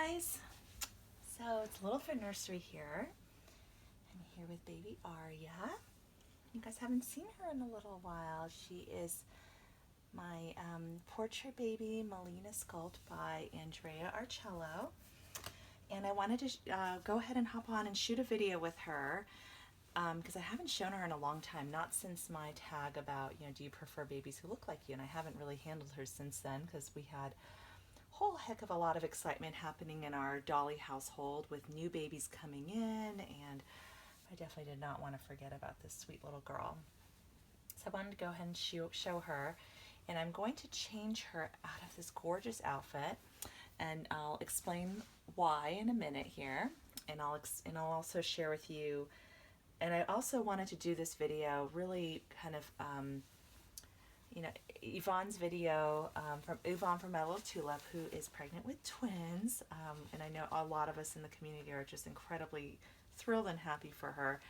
guys. So it's Little Foot Nursery here. I'm here with baby Aria. You guys haven't seen her in a little while. She is my portrait baby Melina sculpt by Andrea Arcello. And I wanted to go ahead and hop on and shoot a video with her because I haven't shown her in a long time, not since my tag about, do you prefer babies who look like you? And I haven't really handled her since then because we had whole heck of a lot of excitement happening in our Dolly household with new babies coming in, and I definitely did not want to forget about this sweet little girl. So I wanted to go ahead and show her, and I'm going to change her out of this gorgeous outfit, and I'll explain why in a minute here, and I'll also share with you. And I also wanted to do this video really kind of Yvonne's video from Yvonne from My Little Tulip, who is pregnant with twins, and I know a lot of us in the community are just incredibly thrilled and happy for her.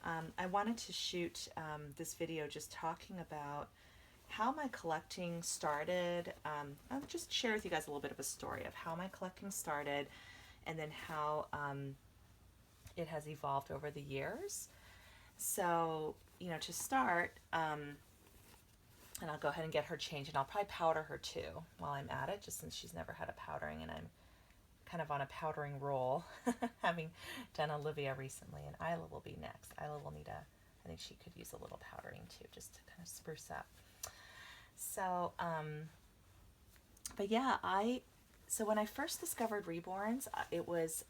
I wanted to shoot this video just talking about how my collecting started. I'll just share with you guys a little bit of a story of how my collecting started, and then how it has evolved over the years. So, to start, and I'll go ahead and get her changed, and I'll probably powder her too while I'm at it, just since she's never had a powdering, and I'm kind of on a powdering roll, having done Olivia recently, and Isla will be next. Isla will need I think she could use a little powdering too, just to kind of spruce up. So, but yeah, so when I first discovered Reborns, it was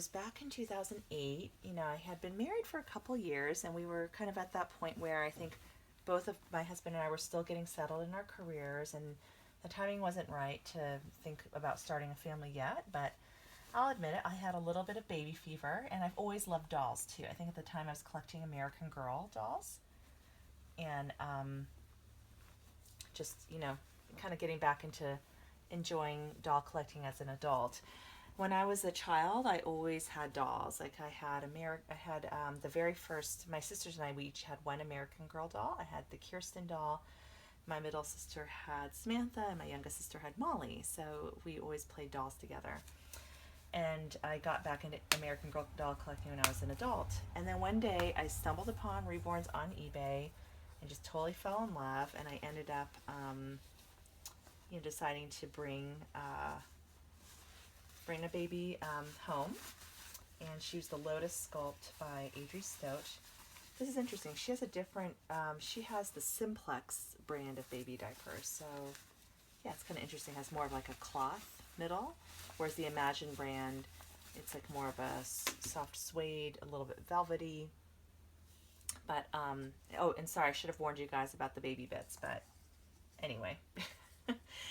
back in 2008. I had been married for a couple years, and we were kind of at that point where I think both of my husband and I were still getting settled in our careers, and the timing wasn't right to think about starting a family yet. But I'll admit it, I had a little bit of baby fever, and I've always loved dolls too. I think at the time I was collecting American Girl dolls, and just kind of getting back into enjoying doll collecting as an adult. When I was a child, I always had dolls. Like I had the very first, my sisters and I, we each had one American Girl doll. I had the Kirsten doll. My middle sister had Samantha, and my youngest sister had Molly. So we always played dolls together. And I got back into American Girl doll collecting when I was an adult. And then one day I stumbled upon Reborns on eBay and just totally fell in love. And I ended up, deciding to bring a baby home, and she was the Lotus Sculpt by Adri Stoach. This is interesting. She has a different, she has the Simplex brand of baby diapers, so yeah, it's kind of interesting. It has more of like a cloth middle, whereas the Imagine brand, it's like more of a soft suede, a little bit velvety. But oh, and sorry, I should have warned you guys about the baby bits, but anyway,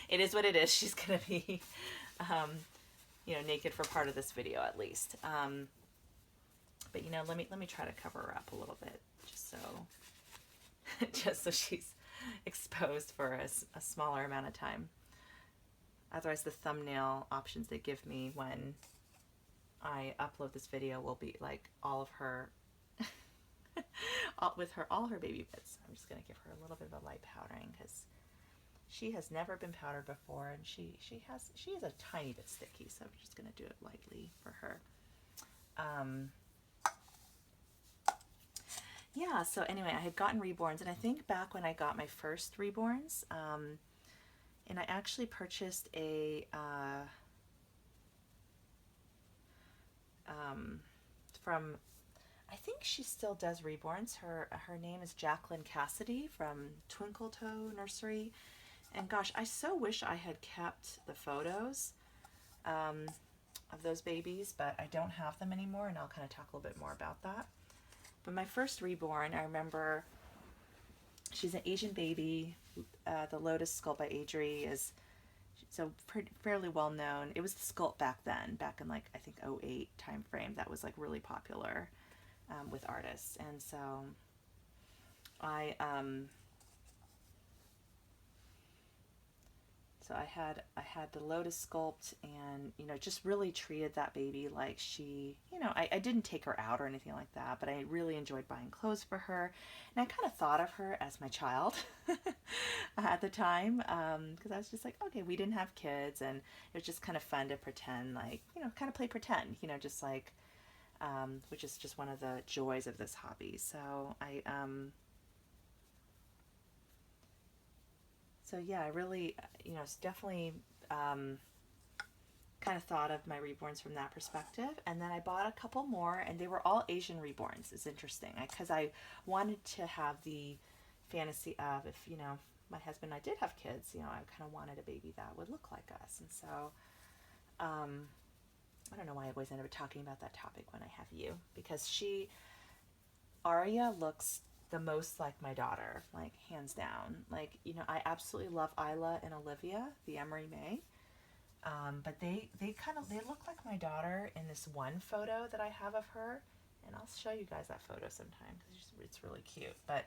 it is what it is. She's gonna be naked for part of this video at least. But let me try to cover her up a little bit, just so she's exposed for a smaller amount of time. Otherwise, the thumbnail options they give me when I upload this video will be like all of her, all her baby bits. I'm just gonna give her a little bit of a light powdering because she has never been powdered before, and she is a tiny bit sticky, so I'm just going to do it lightly for her. Yeah, so anyway, I had gotten Reborns, and I think back when I got my first Reborns, and I actually purchased a from, I think she still does Reborns. Her name is Jacqueline Cassidy from Twinkle Toe Nursery. And gosh, I so wish I had kept the photos of those babies, but I don't have them anymore, and I'll kind of talk a little bit more about that. But my first Reborn, I remember, she's an Asian baby. The Lotus Sculpt by Adri is so fairly well known. It was the sculpt back then, back in like I think 2008 time frame. That was like really popular with artists, and so I So I had the Lotus sculpt, and just really treated that baby like she, I didn't take her out or anything like that, but I really enjoyed buying clothes for her, and I kind of thought of her as my child at the time, because I was just like, okay, we didn't have kids, and it was just kind of fun to pretend, like, kind of play pretend, just like, which is just one of the joys of this hobby. So yeah, I really, it's definitely kind of thought of my reborns from that perspective. And then I bought a couple more, and they were all Asian reborns. It's interesting because I wanted to have the fantasy of, if my husband and I did have kids, I kind of wanted a baby that would look like us. And so I don't know why I always end up talking about that topic when I have you, because Aria looks the most like my daughter, like hands down. Like, I absolutely love Isla and Olivia, the Emery May. But they look like my daughter in this one photo that I have of her, and I'll show you guys that photo sometime because it's really cute. But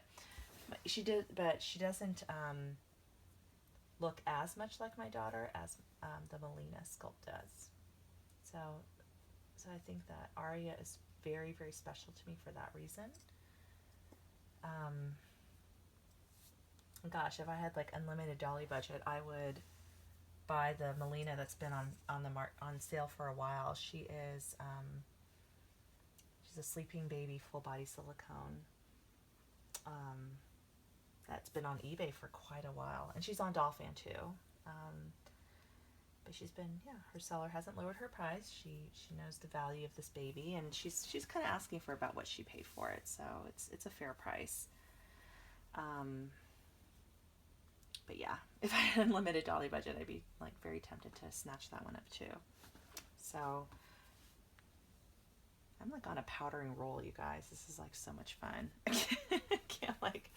she doesn't look as much like my daughter as the Melina sculpt does. So I think that Aria is very, very special to me for that reason. Gosh, if I had like unlimited dolly budget, I would buy the Melina that's been on sale for a while. She's a sleeping baby full body silicone that's been on eBay for quite a while, and she's on Dolphin too. But she's been, her seller hasn't lowered her price. She knows the value of this baby, and she's kind of asking for about what she paid for it, so it's a fair price. But yeah, if I had unlimited dolly budget, I'd be like very tempted to snatch that one up too. So I'm like on a powdering roll, you guys. This is like so much fun. I can't like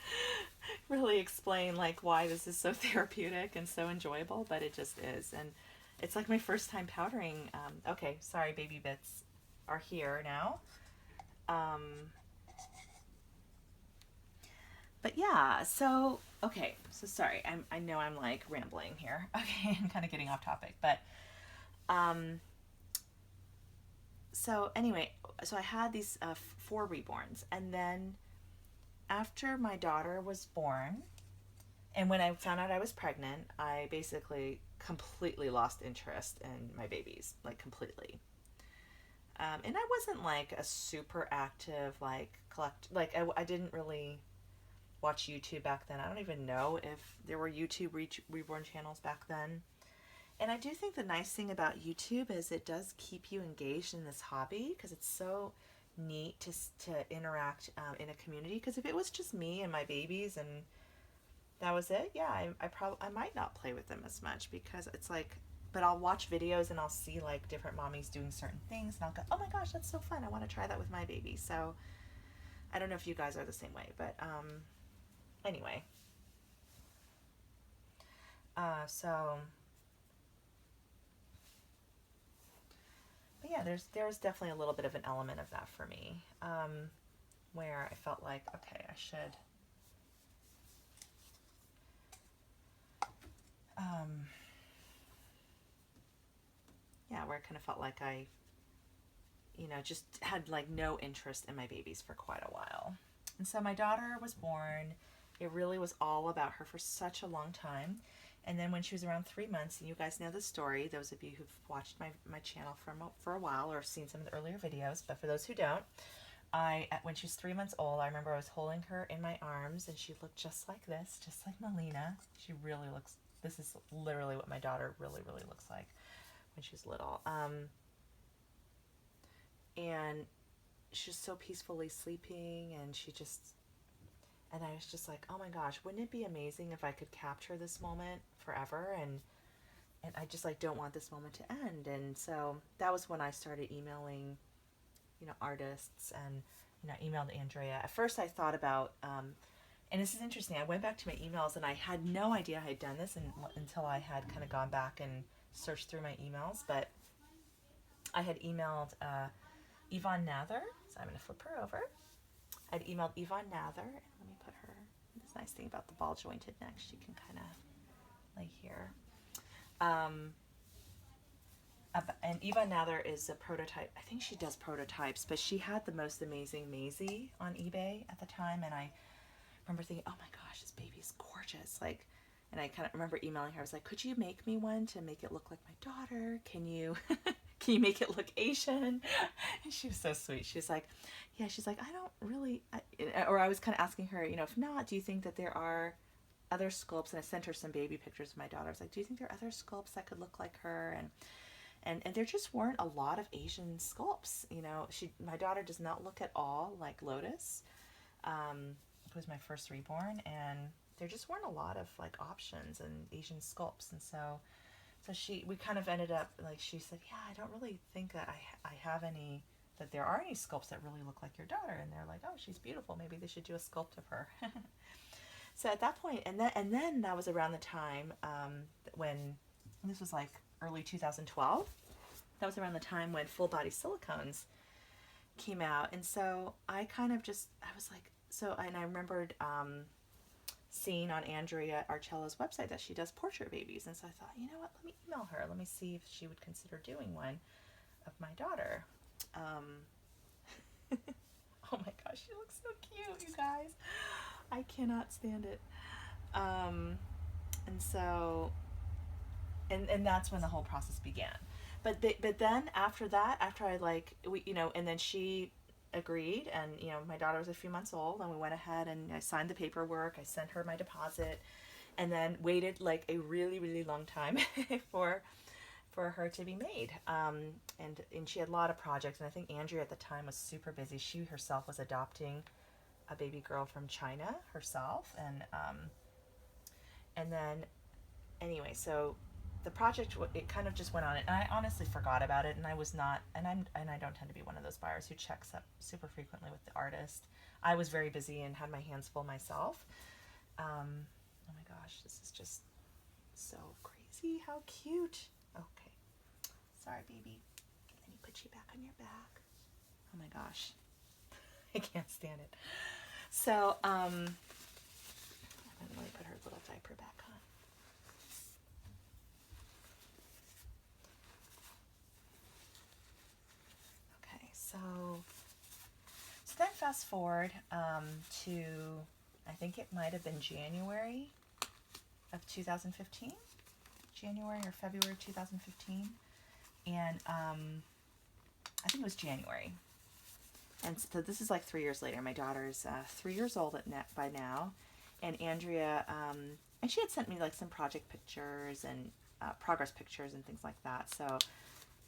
really explain like why this is so therapeutic and so enjoyable, but it just is. And it's like my first time powdering. Okay, sorry, baby bits are here now. But yeah, so okay, so sorry, I know I'm like rambling here. Okay, I'm kind of getting off topic, but so anyway, so I had these 4 reborns, and then after my daughter was born, and when I found out I was pregnant, I basically completely lost interest in my babies, like completely. And I wasn't like a super active I didn't really watch YouTube back then. I don't even know if there were YouTube reborn channels back then. And I do think the nice thing about YouTube is it does keep you engaged in this hobby, because it's so neat to interact in a community. Because if it was just me and my babies and that was it, yeah, I might not play with them as much, because it's like, but I'll watch videos and I'll see like different mommies doing certain things, and I'll go, oh my gosh, that's so fun, I want to try that with my baby. So I don't know if you guys are the same way, but anyway, so but yeah, there's definitely a little bit of an element of that for me, where I felt like, okay, I should yeah, where I kind of felt like I just had like no interest in my babies for quite a while. And so my daughter was born. It really was all about her for such a long time. And then when she was around 3 months, and you guys know the story, those of you who've watched my channel for a while or seen some of the earlier videos, but for those who don't, when she was 3 months old, I remember I was holding her in my arms, and she looked just like this, just like Melina. She really looks, this is literally what my daughter really, really looks like when she's little. And she's so peacefully sleeping, and and I was just like, oh my gosh, wouldn't it be amazing if I could capture this moment forever? And I just like don't want this moment to end. And so that was when I started emailing, artists, and emailed Andrea. At first I thought about, and this is interesting, I went back to my emails, and I had no idea I had done this until I had kind of gone back and searched through my emails. But I had emailed Yvonne Nather, so I'm going to flip her over. I'd emailed Yvonne Nather. Let me put her, this nice thing about the ball jointed neck, she can kind of lay here. Um, and even now there is a prototype. I think she does prototypes, but she had the most amazing Maisie on eBay at the time, and I remember thinking, oh my gosh, this baby's gorgeous. Like, and I kind of remember emailing her. I was like, could you make me one to make it look like my daughter? Can you, can you make it look Asian? And she was so sweet. She was like, yeah, she's like, I don't really, or I was kind of asking her, you know, if not, do you think that there are other sculpts? And I sent her some baby pictures of my daughter. I was like, do you think there are other sculpts that could look like her? And there just weren't a lot of Asian sculpts. You know, my daughter does not look at all like Lotus. It was my first Reborn, and there just weren't a lot of like options and Asian sculpts. And so we kind of ended up like, she said, yeah, I don't really think that I have any, that there are any sculpts that really look like your daughter. And they're like, oh, she's beautiful, maybe they should do a sculpt of her. So at that point, and then that was around the time when, this was like early 2012. That was around the time when full body silicones came out. And so I kind of just, I was like, so, and I remembered seeing on Andrea Arcello's website that she does portrait babies. And so I thought, you know what, let me email her. Let me see if she would consider doing one of my daughter. Oh my gosh, she looks so cute, you guys. I cannot stand it. And so, and that's when the whole process began. But then after that, after I like, we, you know, and then she agreed, and you know, my daughter was a few months old, and we went ahead and I signed the paperwork. I sent her my deposit, and then waited like a really, really long time for her to be made. And she had a lot of projects, and I think Andrea at the time was super busy. She herself was adopting a baby girl from China herself, and then anyway, so the project, it kind of just went on, and I honestly forgot about it, and I was not, and I don't tend to be one of those buyers who checks up super frequently with the artist. I was very busy and had my hands full myself. Oh my gosh, this is just so crazy. How cute. Okay, sorry baby, let me put you back on your back. Oh my gosh, I can't stand it. So I'm gonna really put her little diaper back on. So then fast forward to, I think it might have been January of 2015, January or February 2015, and I think it was January. And so this is like 3 years later. My daughter's 3 years old by now, and Andrea, and she had sent me like some project pictures and progress pictures and things like that. So,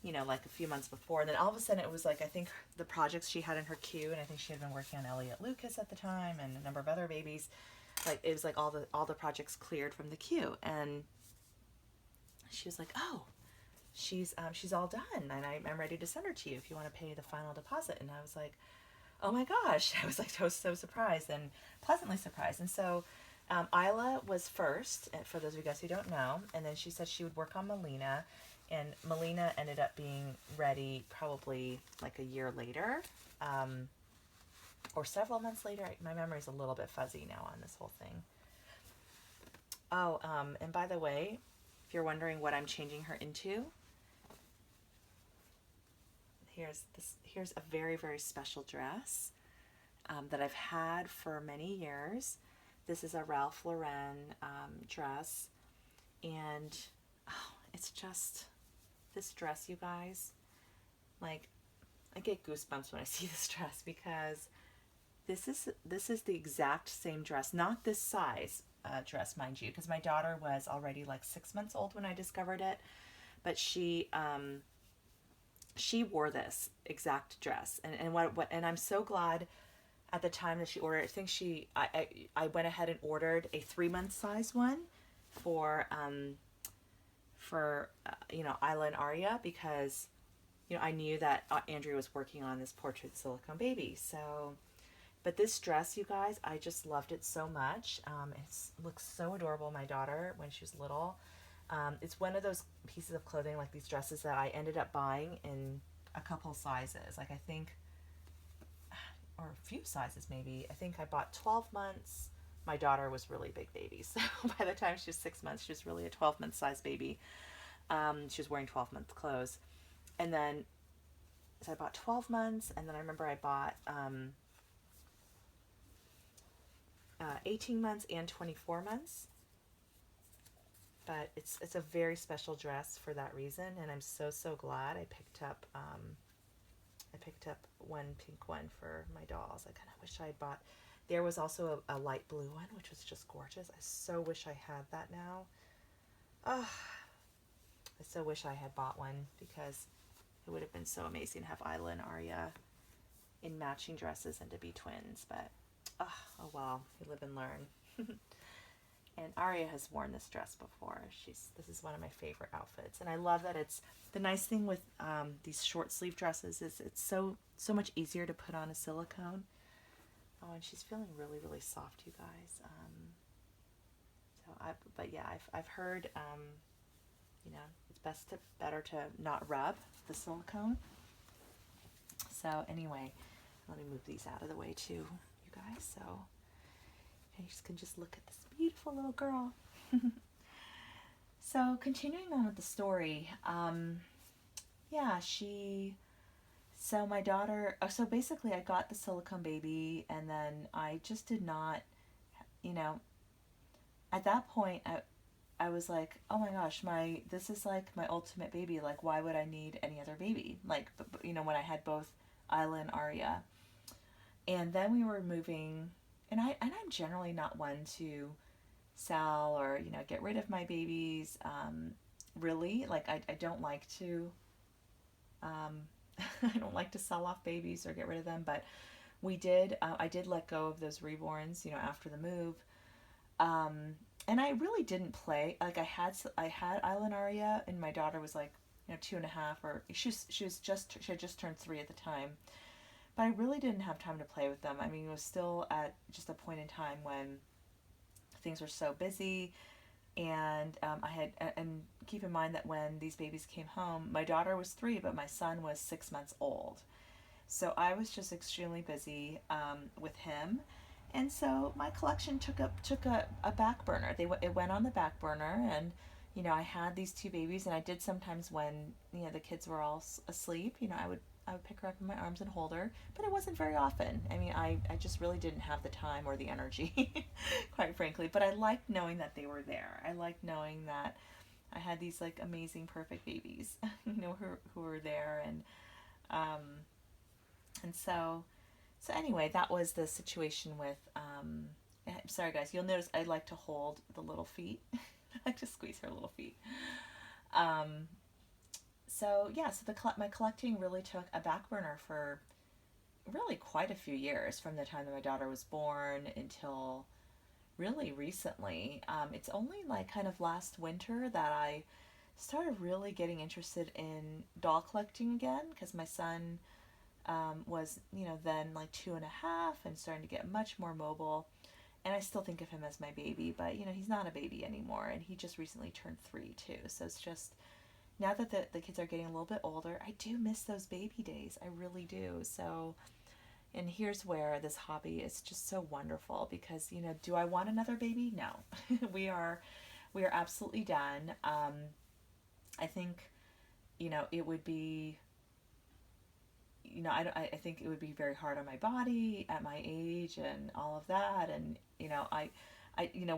you know, like a few months before. And then all of a sudden it was like, I think the projects she had in her queue, and I think she had been working on Elliot Lucas at the time and a number of other babies. Like, it was like all the projects cleared from the queue. And she was like, oh, she's all done, and I'm ready to send her to you if you want to pay the final deposit. And I was like, oh my gosh. I was like, I was so surprised and pleasantly surprised. And so Isla was first, for those of you guys who don't know, and then she said she would work on Melina. And Melina ended up being ready probably like a year later, or several months later. My memory's a little bit fuzzy now on this whole thing. Oh, and by the way, if you're wondering what I'm changing her into, here's a very, very special dress that I've had for many years. This is a Ralph Lauren dress, and oh, it's just, this dress, you guys, like, I get goosebumps when I see this dress, because this is the exact same dress, not this size dress, mind you, because my daughter was already like 6 months old when I discovered it, but she wore this exact dress, and I'm so glad at the time that she ordered. I think I went ahead and ordered a 3-month size one for you know, Isla and Aria, because, you know, I knew that Andrea was working on this portrait silicone baby. So, but this dress, you guys, I just loved it so much. It looks so adorable. My daughter, when she was little, it's one of those pieces of clothing, like these dresses, that I ended up buying in a couple sizes. Like, I think, or a few sizes maybe. I think I bought 12 months. My daughter was really big baby, so by the time she was 6 months, she was really a 12-month size baby. She was wearing 12-month clothes. And then, so I bought 12 months, and then I remember I bought 18 months and 24 months. But it's a very special dress for that reason, and I'm so, so glad I picked up one pink one for my dolls. I kind of wish I had bought. There was also a light blue one, which was just gorgeous. I so wish I had that now. Oh, I so wish I had bought one, because it would have been so amazing to have Isla and Aria in matching dresses and to be twins. But oh well, you live and learn. And Aria has worn this dress before. This is one of my favorite outfits, and I love that it's the nice thing with these short sleeve dresses is it's so much easier to put on a silicone. Oh, and she's feeling really, really soft, you guys. But yeah, I've heard, it's better to not rub the silicone. So anyway, let me move these out of the way too, you guys. So you can just look at this beautiful little girl. So continuing on with the story, so my daughter, so basically I got the silicone baby, and then I just did not, at that point I was like, oh my gosh, this is like my ultimate baby. Like, why would I need any other baby? Like, when I had both Isla and Aria. And then we were moving, and I'm generally not one to sell or get rid of my babies. Really, like I don't like to. I don't like to sell off babies or get rid of them, but we did. I did let go of those reborns, after the move. And I really didn't play. Like I had Isla and Aria, and my daughter was like 2.5, or she had just turned 3 at the time. But I really didn't have time to play with them. I mean, it was still at just a point in time when things were so busy, and and keep in mind that when these babies came home, my daughter was 3, but my son was 6 months old. So I was just extremely busy with him, and so my collection took a back burner. It went on the back burner, and I had these 2 babies, and I did sometimes when the kids were all asleep. I would pick her up in my arms and hold her, but it wasn't very often. I mean, I just really didn't have the time or the energy, quite frankly. But I liked knowing that they were there. I liked knowing that I had these like amazing, perfect babies, who were there, and so anyway, that was the situation with. Sorry, guys. You'll notice I like to hold the little feet. I like to squeeze her little feet. So my collecting really took a back burner for really quite a few years, from the time that my daughter was born until really recently. It's only like kind of last winter that I started really getting interested in doll collecting again, because my son was then like 2.5 and starting to get much more mobile. And I still think of him as my baby, but he's not a baby anymore, and he just recently turned 3 too. So it's just, now that the kids are getting a little bit older, I do miss those baby days. I really do. So, and here's where this hobby is just so wonderful, because do I want another baby? No. we are absolutely done. I think it would be, I think it would be very hard on my body at my age and all of that, and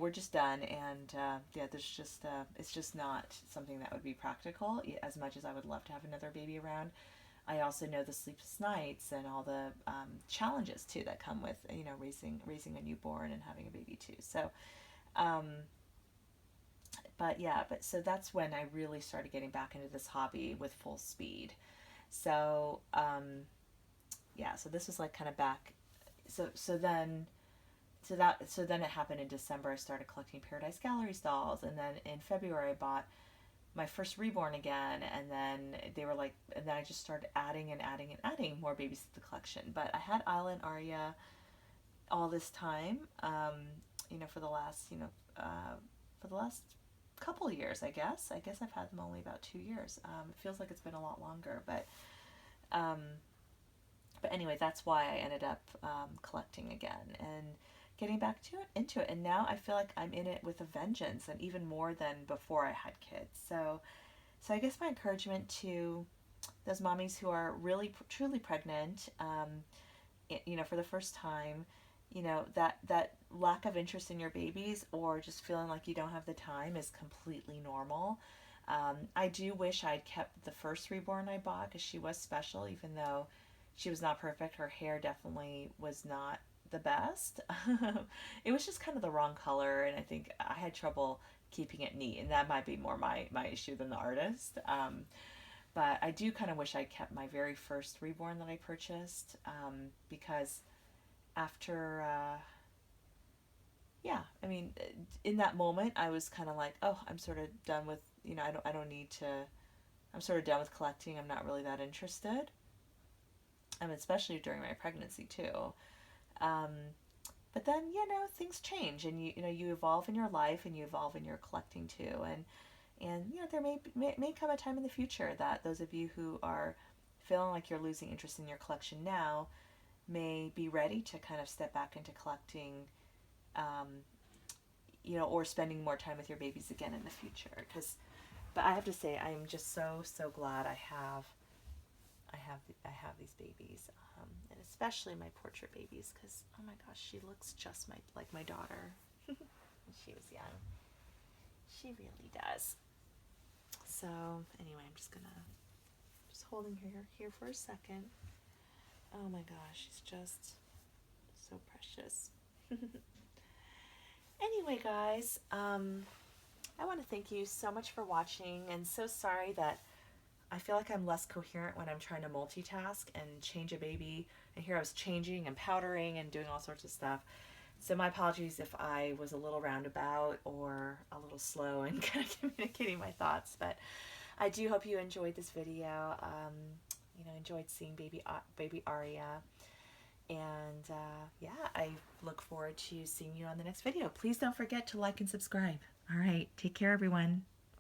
we're just done, and there's just it's just not something that would be practical, as much as I would love to have another baby around. I also know the sleepless nights and all the challenges too that come with raising a newborn and having a baby too. So, but so that's when I really started getting back into this hobby with full speed. So so this was like kind of back. So then it happened in December. I started collecting Paradise Galleries dolls, and then in February I bought my first Reborn again, and then I just started adding more babies to the collection. But I had Isla and Aria all this time, for the last couple of years, I guess. I've had them only about 2 years. It feels like it's been a lot longer, but anyway, that's why I ended up collecting again and getting back into it. And now I feel like I'm in it with a vengeance, and even more than before I had kids. So So I guess my encouragement to those mommies who are really truly pregnant, for the first time, that lack of interest in your babies or just feeling like you don't have the time is completely normal. I do wish I'd kept the first Reborn I bought because she was special, even though she was not perfect. Her hair definitely was not the best. It was just kind of the wrong color, and I think I had trouble keeping it neat, and that might be more my issue than the artist. But I do kind of wish I kept my very first Reborn that I purchased, because after, yeah, I mean, in that moment, I was kind of like, oh, I'm sort of done with, I don't need to, I'm sort of done with collecting. I'm not really that interested. Especially during my pregnancy too. Um, but then, things change, and you evolve in your life, and you evolve in your collecting too. And there may come a time in the future that those of you who are feeling like you're losing interest in your collection now may be ready to kind of step back into collecting, or spending more time with your babies again in the future. But I have to say, I'm just so glad I have these babies, and especially my portrait babies, because oh my gosh, she looks just like my daughter when she was young. She really does. So anyway, I'm just holding her here for a second. Oh my gosh, she's just so precious. Anyway, guys, I want to thank you so much for watching, and so sorry that I feel like I'm less coherent when I'm trying to multitask and change a baby. And here I was changing and powdering and doing all sorts of stuff. So my apologies if I was a little roundabout or a little slow in kind of communicating my thoughts. But I do hope you enjoyed this video. Enjoyed seeing baby Aria. And yeah, I look forward to seeing you on the next video. Please don't forget to like and subscribe. All right, take care, everyone.